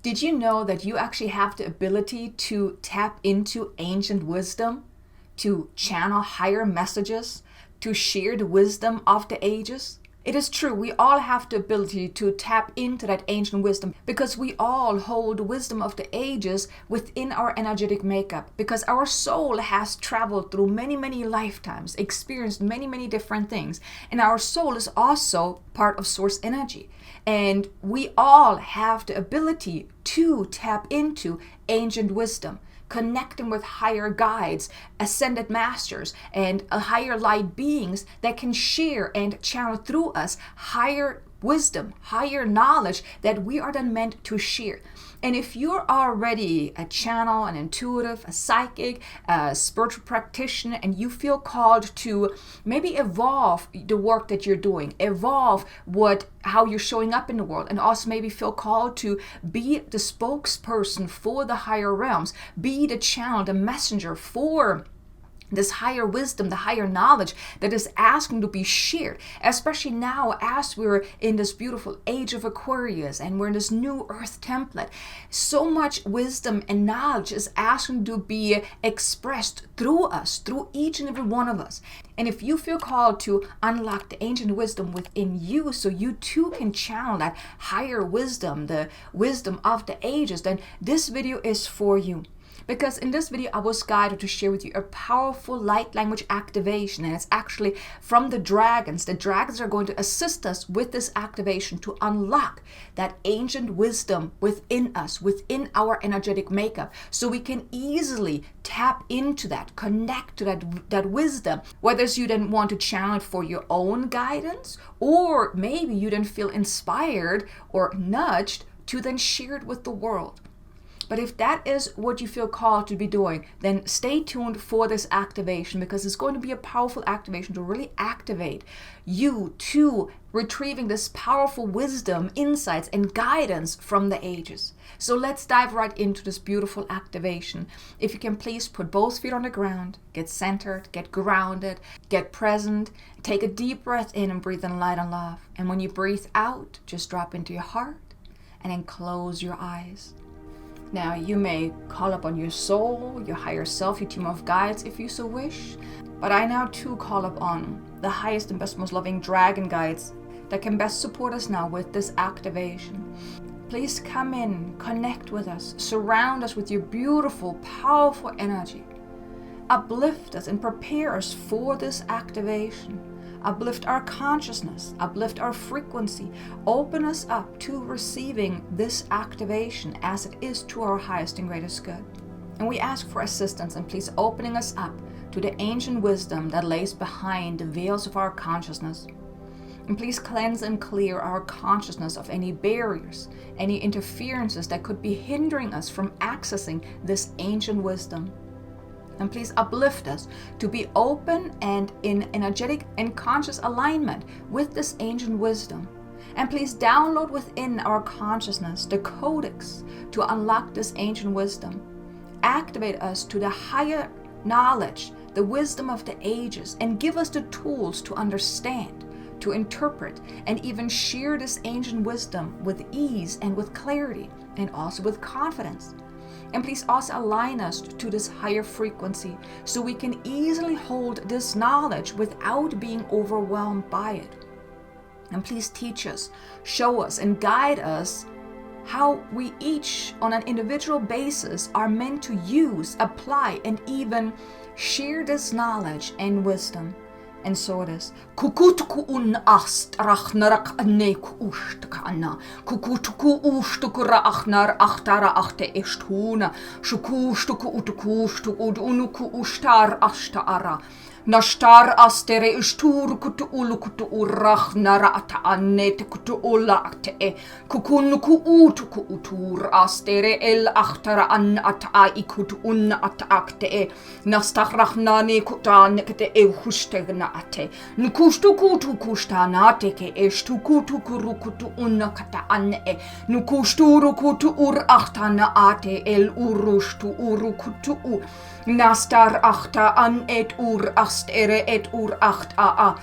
Did you know that you actually have the ability to tap into ancient wisdom, to channel higher messages, to share the wisdom of the ages? It is true, we all have the ability to tap into that ancient wisdom because we all hold the wisdom of the ages within our energetic makeup, because our soul has traveled through many, many lifetimes, experienced many, many different things, and our soul is also part of source energy. And we all have the ability to tap into ancient wisdom, connecting with higher guides, ascended masters, and higher light beings that can share and channel through us higher wisdom, higher knowledge that we are then meant to share. And if you're already a channel, an intuitive, a psychic, a spiritual practitioner, and you feel called to maybe evolve the work that you're doing, evolve how you're showing up in the world, and also maybe feel called to be the spokesperson for the higher realms, be the channel, the messenger for this higher wisdom, the higher knowledge that is asking to be shared, especially now as we're in this beautiful age of Aquarius and we're in this new earth template. So much wisdom and knowledge is asking to be expressed through us, through each and every one of us. And if you feel called to unlock the ancient wisdom within you so you too can channel that higher wisdom, the wisdom of the ages, then this video is for you. Because in this video, I was guided to share with you a powerful light language activation. And it's actually from the dragons. The dragons are going to assist us with this activation to unlock that ancient wisdom within us, within our energetic makeup. So we can easily tap into that, connect to that wisdom. Whether you then want to channel it for your own guidance, or maybe you then feel inspired or nudged to then share it with the world. But if that is what you feel called to be doing, then stay tuned for this activation, because it's going to be a powerful activation to really activate you to retrieving this powerful wisdom, insights, and guidance from the ages. So let's dive right into this beautiful activation. If you can please put both feet on the ground, get centered, get grounded, get present, take a deep breath in and breathe in light and love. And when you breathe out, just drop into your heart and then close your eyes. Now, you may call upon your soul, your higher self, your team of guides if you so wish. But I now too call upon the highest and best, most loving dragon guides that can best support us now with this activation. Please come in, connect with us, surround us with your beautiful, powerful energy. Uplift us and prepare us for this activation. Uplift our consciousness, uplift our frequency, open us up to receiving this activation as it is to our highest and greatest good. And we ask for assistance, and please opening us up to the ancient wisdom that lays behind the veils of our consciousness. And please cleanse and clear our consciousness of any barriers, any interferences that could be hindering us from accessing this ancient wisdom. And please uplift us to be open and in energetic and conscious alignment with this ancient wisdom. And please download within our consciousness the codex to unlock this ancient wisdom. Activate us to the higher knowledge, the wisdom of the ages, and give us the tools to understand, to interpret, and even share this ancient wisdom with ease and with clarity, and also with confidence. And please also align us to this higher frequency so we can easily hold this knowledge without being overwhelmed by it. And please teach us, show us, and guide us how we each on an individual basis are meant to use, apply, and even share this knowledge and wisdom. And so it is. Kukutuku un ast rachnarak anek ustakana. Kukutuku ustukura achnar achtara achte eshtuna. Shukustuku utukustu unuku ustar ashtaara. Nashtar astere ishtur kutu ulukutu urachnara ata anet kutu ulakte e. Kukunuku utuku utur astere el achtara an ata ikutu un ata akte e. Nastarachnane kutan kete e hustegna ate. Nukustu kutu kustanate ke eshtukutu kurukutu unakata ane. Nukusturu kutu ur achtana ate el urushtu urukutu u. Nastar achta an et ur astere et ur acht a.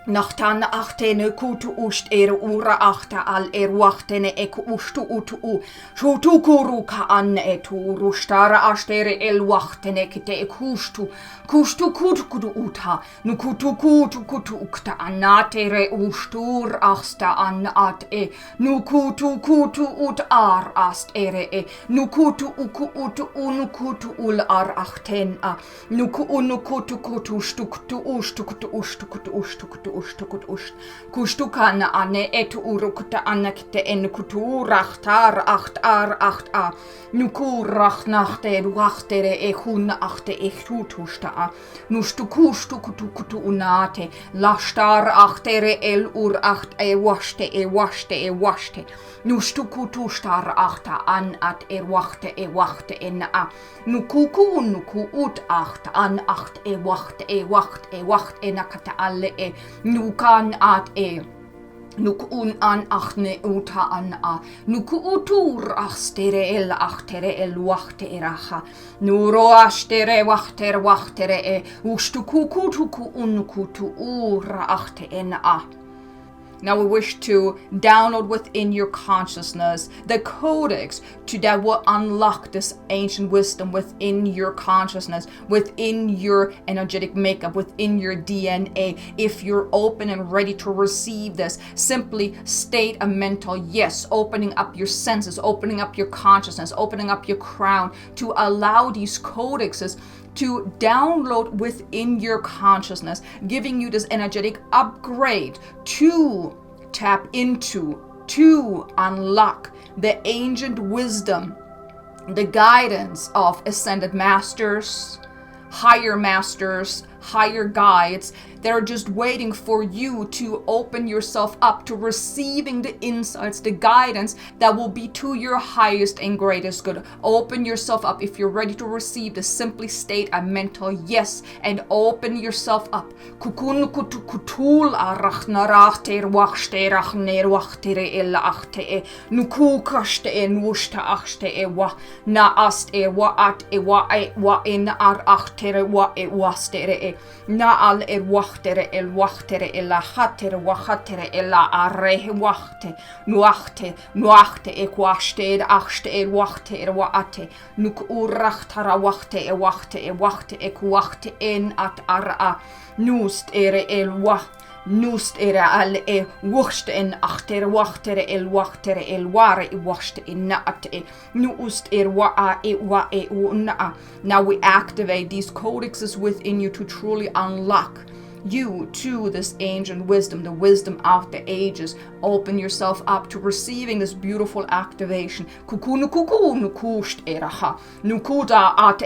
Nachtana achtene kutu ust ura achta al wachtene eku ustu utu shutu kuruka an etu rustara astere wachtene kite ekustu kustu kutu uta nukutu kutu ukta anatere ustur asta an at nukutu ut ar ast ere nukutu uku utu unukutu ul ar achten nuku unukutu kutu stuktu ustu kushtukana ane etu urukta anakte en kutu rachtar acht a nuku rachnachte ruachtere e hun achte e tutusta nustukustu kutu unate lashtar achtere el ur acht e washte nustukutu star achta an at e wachte en a nuku ut acht an acht e wacht e nakata alle e nukan at nukun an achne uta an a nuku utur astere achtere wachte eracha nuro astere wachtere ustukukutuku unkutu ura achte en a. Now we wish to download within your consciousness the codex that will unlock this ancient wisdom within your consciousness, within your energetic makeup, within your DNA. If you're open and ready to receive this, simply state a mental yes, opening up your senses, opening up your consciousness, opening up your crown to allow these codexes to download within your consciousness, giving you this energetic upgrade to tap into, to unlock the ancient wisdom, the guidance of ascended masters, higher guides. They're just waiting for you to open yourself up to receiving the insights, the guidance that will be to your highest and greatest good. Open yourself up. If you're ready to receive this, simply state a mental yes and open yourself up. Kukun kutu kutul arachnarachter wachterachner wachtere ella achte nuku kaste nushta achte wa na ast wa at wa in ar achtere wa wastere na al wachtere ella hatere wachatere ella arre wachte nuachte equaste achte wachte waate nuk urachtara wachte equachte en at ara nust ere nust era al wucht en achter wachtere ware washt in naat nuust wa una. Now we activate these codexes within you to truly unlock you to this ancient wisdom, the wisdom of the ages. Open yourself up to receiving this beautiful activation. Kukunu kusht eraha nukuda at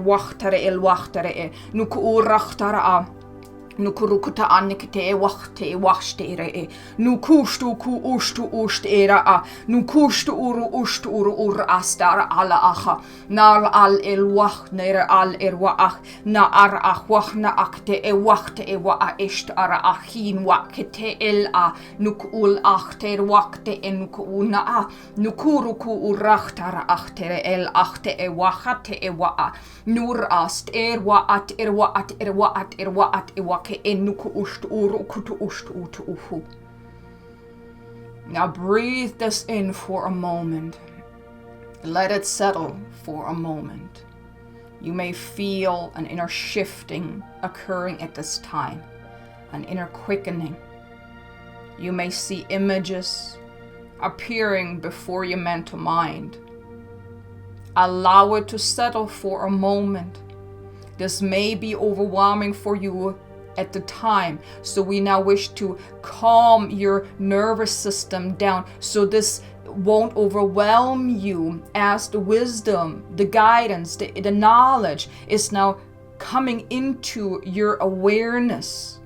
wachtere nuku urachtara nukurukuta annikte wachtere nukushtu ku ust era nukushtu ur astar ala acha nar al wachner al waach na ar wachna akte wachte wa ist ara achin wakte nukul achter wakte nukuna nukuruku urachtara achtere achte wachate wa nur ast waat Now breathe this in for a moment. Let it settle for a moment. You may feel an inner shifting occurring at this time, an inner quickening. You may see images appearing before your mental mind. Allow it to settle for a moment. This may be overwhelming for you at the time, so we now wish to calm your nervous system down so this won't overwhelm you, as the wisdom, the guidance, the knowledge is now coming into your awareness.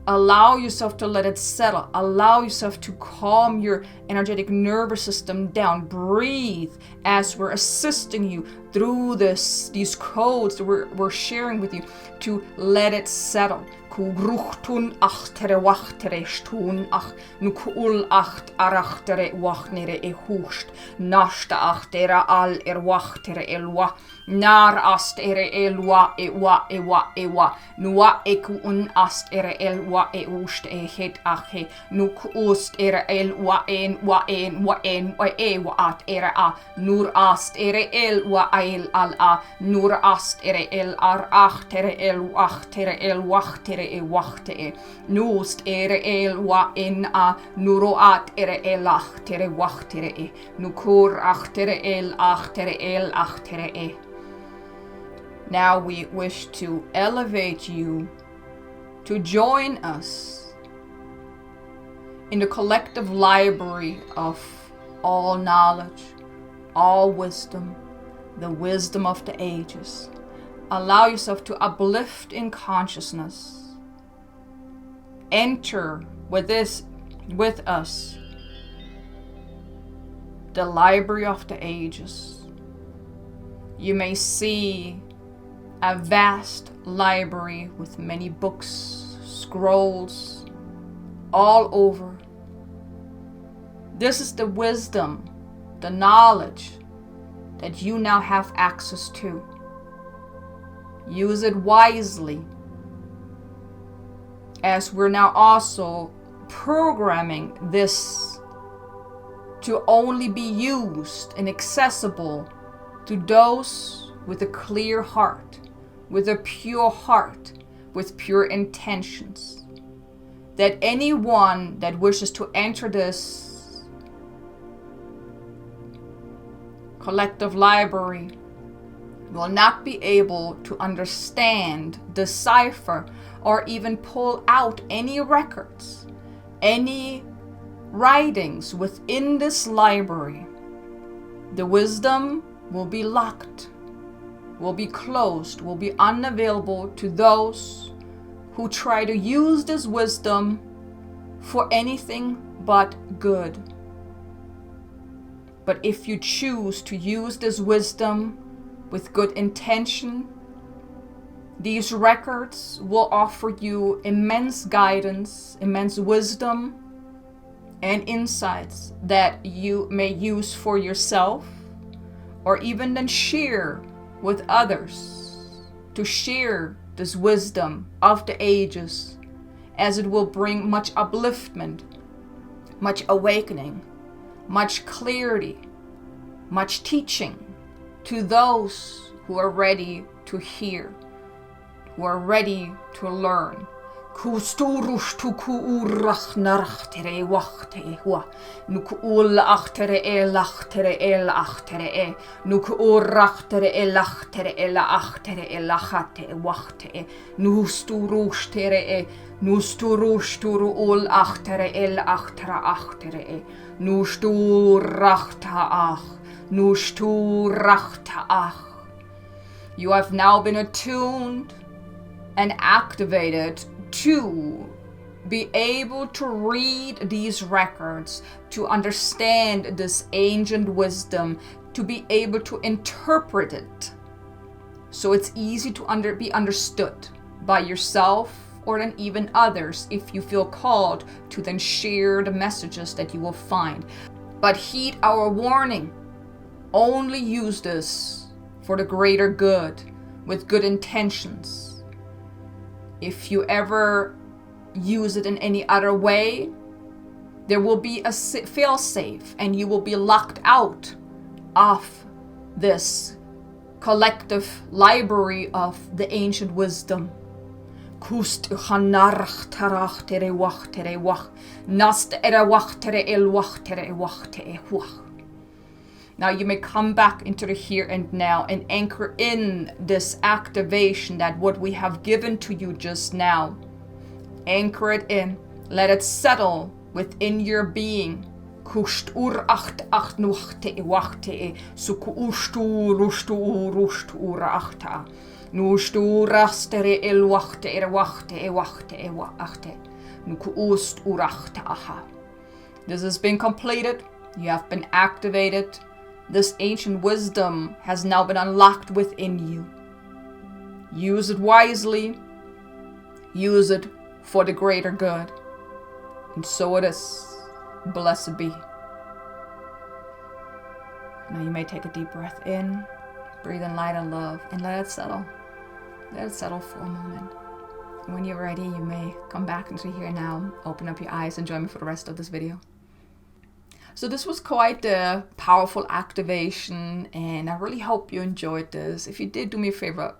Allow yourself to let it settle. Allow yourself to calm your energetic nervous system down. Breathe as we're assisting you through these codes that we're sharing with you to let it settle. ku gruchtun achtere wachtere stun ach nu ul acht arachtere wachnere hust nashta achtera al wachtere elwa nar ast elwa ewa nua eku un ast elwa ust het ache nu ust elwa wa at a nur ast elwa al a nur ast el ar achtere wachtere wachte nust elwa in a nuro at achtere wachtere nukur achtere achtere. Now we wish to elevate you to join us in the collective library of all knowledge, all wisdom, the wisdom of the ages. Allow yourself to uplift in consciousness. Enter with us, the library of the ages. You may see a vast library with many books, scrolls, all over. This is the wisdom, the knowledge that you now have access to. Use it wisely, as we're now also programming this to only be used and accessible to those with a clear heart, with a pure heart, with pure intentions. That anyone that wishes to enter this collective library will not be able to understand, decipher, or even pull out any records, any writings within this library. The wisdom will be locked, will be closed, will be unavailable to those who try to use this wisdom for anything but good. But if you choose to use this wisdom with good intention, these records will offer you immense guidance, immense wisdom, and insights that you may use for yourself, or even then share with others, to share this wisdom of the ages, as it will bring much upliftment, much awakening, much clarity, much teaching to those who are ready to hear, who are ready to learn. Kusturush tu kuurach narachtere wachte hua. Nuk ul achtere achtere Nuk urachtere achtere lachate wachte. Nusturush tere Nusturush turu ul achtere achtere Nusturachta ach. Nusturachta ach. You have now been attuned and activated to be able to read these records, to understand this ancient wisdom, to be able to interpret it, so it's easy to be understood by yourself or then even others, if you feel called to then share the messages that you will find. But heed our warning. Only use this for the greater good, with good intentions. If you ever use it in any other way, there will be a fail-safe, and you will be locked out of this collective library of the ancient wisdom. Now you may come back into the here and now and anchor in this activation, that what we have given to you just now. Anchor it in. Let it settle within your being. This has been completed. You have been activated. This ancient wisdom has now been unlocked within you. Use it wisely. Use it for the greater good. And so it is. Blessed be. Now you may take a deep breath in, breathe in light and love, and let it settle. Let it settle for a moment. When you're ready, you may come back into here now, open up your eyes, and join me for the rest of this video. So this was quite a powerful activation, and I really hope you enjoyed this. If you did, do me a favor,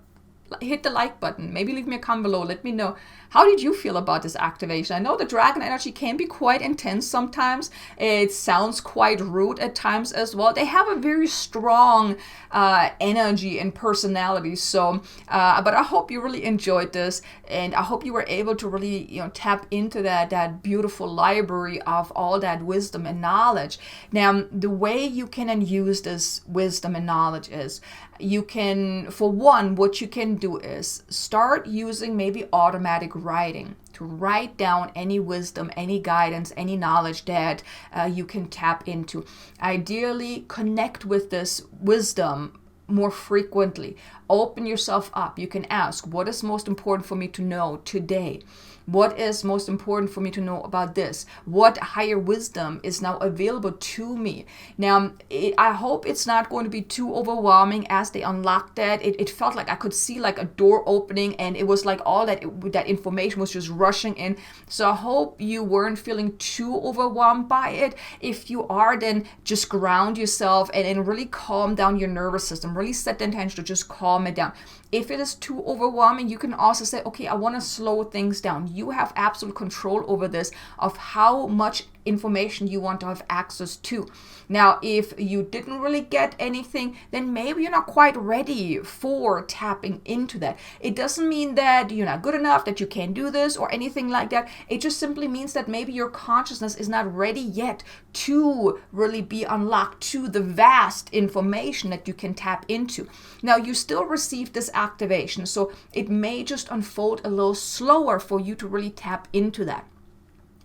hit the like button. Maybe leave me a comment below. Let me know, how did you feel about this activation? I know the dragon energy can be quite intense sometimes. It sounds quite rude at times as well. They have a very strong energy and personality. So, but I hope you really enjoyed this, and I hope you were able to really, tap into that beautiful library of all that wisdom and knowledge. Now, the way you can use this wisdom and knowledge is, you can, for one, what you can do is start using maybe automatic writing to write down any wisdom, any guidance, any knowledge that you can tap into. Ideally, connect with this wisdom more frequently. Open yourself up. You can ask, what is most important for me to know today? What is most important for me to know about this? What higher wisdom is now available to me? Now, I hope it's not going to be too overwhelming as they unlocked that. It felt like I could see like a door opening, and it was like all that information was just rushing in. So I hope you weren't feeling too overwhelmed by it. If you are, then just ground yourself and really calm down your nervous system. Really set the intention to just calm it down. If it is too overwhelming, you can also say, okay, I want to slow things down. You have absolute control over this, of how much information you want to have access to. Now, if you didn't really get anything, then maybe you're not quite ready for tapping into that. It doesn't mean that you're not good enough, that you can't do this or anything like that. It just simply means that maybe your consciousness is not ready yet to really be unlocked to the vast information that you can tap into. Now, you still receive this activation, so it may just unfold a little slower for you to really tap into that.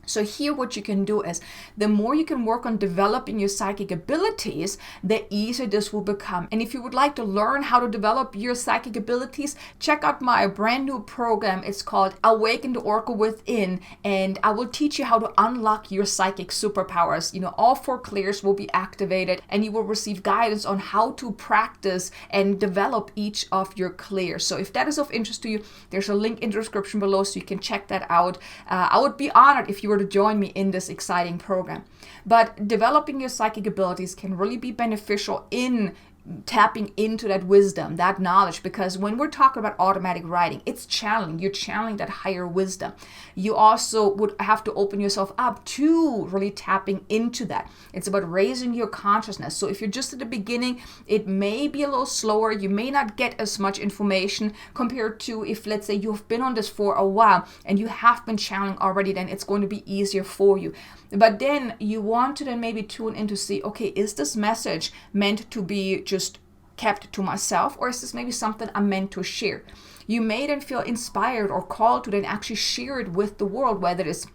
So here what you can do is, the more you can work on developing your psychic abilities, the easier this will become. And if you would like to learn how to develop your psychic abilities, check out my brand new program. It's called Awaken the Oracle Within, and I will teach you how to unlock your psychic superpowers. All 4 clairs will be activated, and you will receive guidance on how to practice and develop each of your clairs. So if that is of interest to you, there's a link in the description below, so you can check that out. I would be honored if you were to join me in this exciting program. But developing your psychic abilities can really be beneficial in tapping into that wisdom, that knowledge, because when we're talking about automatic writing, it's channeling. You're channeling that higher wisdom. You also would have to open yourself up to really tapping into that. It's about raising your consciousness. So if you're just at the beginning, it may be a little slower. You may not get as much information compared to if, let's say, you've been on this for a while and you have been channeling already, then it's going to be easier for you. But then you want to then maybe tune in to see, okay, is this message meant to be just kept to myself, or is this maybe something I'm meant to share? You may then feel inspired or called to then actually share it with the world, whether it's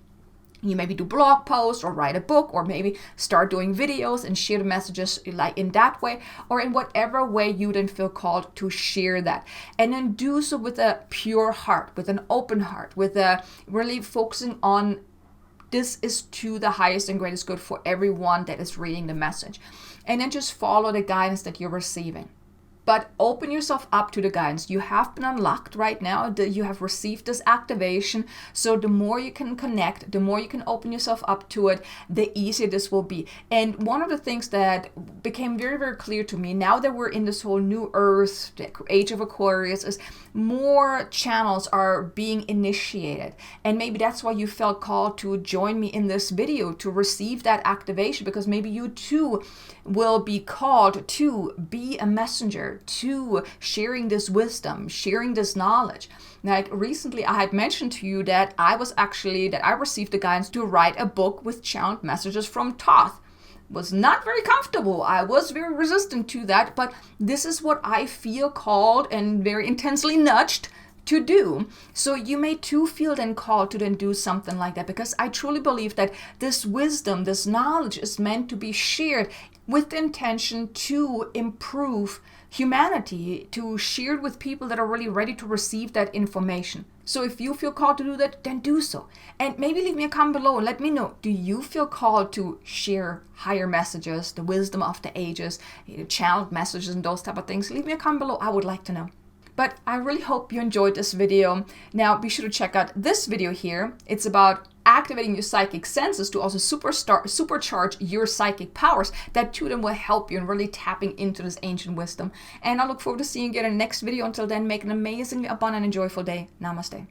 you maybe do blog posts or write a book, or maybe start doing videos and share the messages like in that way, or in whatever way you then feel called to share that. And then do so with a pure heart, with an open heart, with a really focusing on this is to the highest and greatest good for everyone that is reading the message. And then just follow the guidance that you're receiving. But open yourself up to the guidance. You have been unlocked right now. You have received this activation. So the more you can connect, the more you can open yourself up to it, the easier this will be. And one of the things that became very, very clear to me now that we're in this whole new earth, the age of Aquarius, is more channels are being initiated. And maybe that's why you felt called to join me in this video to receive that activation, because maybe you too will be called to be a messenger, to sharing this wisdom, sharing this knowledge. Like recently I had mentioned to you that I received the guidance to write a book with channeled messages from Thoth. Was not very comfortable. I was very resistant to that, but this is what I feel called and very intensely nudged to do. So you may too feel then called to then do something like that, because I truly believe that this wisdom, this knowledge is meant to be shared. with the intention to improve humanity, to share it with people that are really ready to receive that information. So if you feel called to do that, then do so. And maybe leave me a comment below and let me know, do you feel called to share higher messages, the wisdom of the ages, channeled messages and those type of things? Leave me a comment below. I would like to know. But I really hope you enjoyed this video. Now be sure to check out this video here. It's about activating your psychic senses to also supercharge your psychic powers. That too then will help you in really tapping into this ancient wisdom. And I look forward to seeing you again in the next video. Until then, make an amazingly abundant and joyful day. Namaste.